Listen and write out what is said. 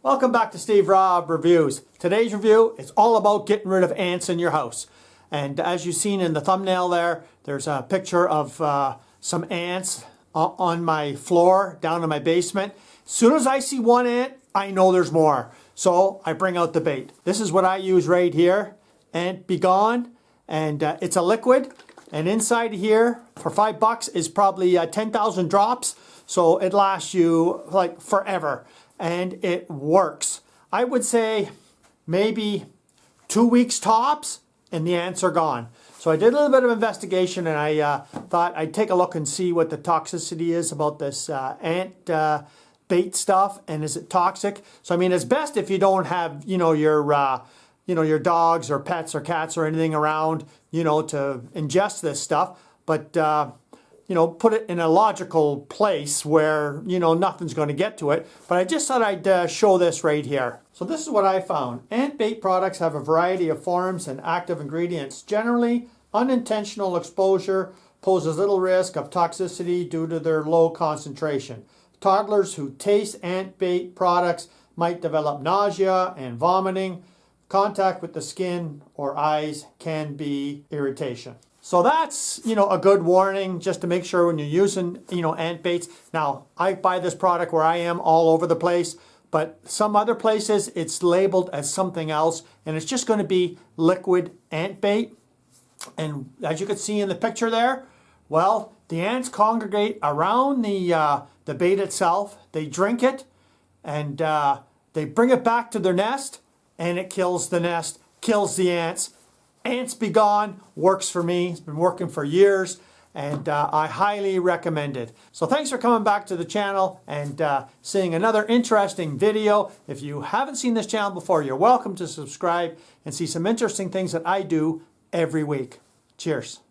Welcome back to Steve Robb Reviews. Today's review is all about getting rid of ants in your house. And as you've seen in the thumbnail there's a picture of some ants on my floor down in my basement. As soon as I see one ant, I know there's more. So I bring out the bait. This is what I use right here, Ant Be Gone. And it's a liquid. And inside here, for $5 is probably 10,000 drops. So it lasts you like forever. And it works. I would say maybe 2 weeks tops and the ants are gone. So I did a little bit of investigation and I thought I'd take a look and see what the toxicity is about this ant bait stuff, and is it toxic. So I mean, it's best if you don't have your dogs or pets or cats or anything around to ingest this stuff, but put it in a logical place where, nothing's going to get to it. But I just thought I'd show this right here. So this is what I found. Ant bait products have a variety of forms and active ingredients. Generally, unintentional exposure poses little risk of toxicity due to their low concentration. Toddlers who taste ant bait products might develop nausea and vomiting. Contact with the skin or eyes can be irritation. So that's, a good warning just to make sure when you're using, ant baits. Now, I buy this product where I am all over the place, but some other places it's labeled as something else, and it's just going to be liquid ant bait. And as you can see in the picture there, well, the ants congregate around the bait itself. They drink it, and they bring it back to their nest, and it kills the nest, kills the ants. Ants Be Gone works for me. It's been working for years, and I highly recommend it. So thanks for coming back to the channel and seeing another interesting video. If you haven't seen this channel before, you're welcome to subscribe and see some interesting things that I do every week. Cheers.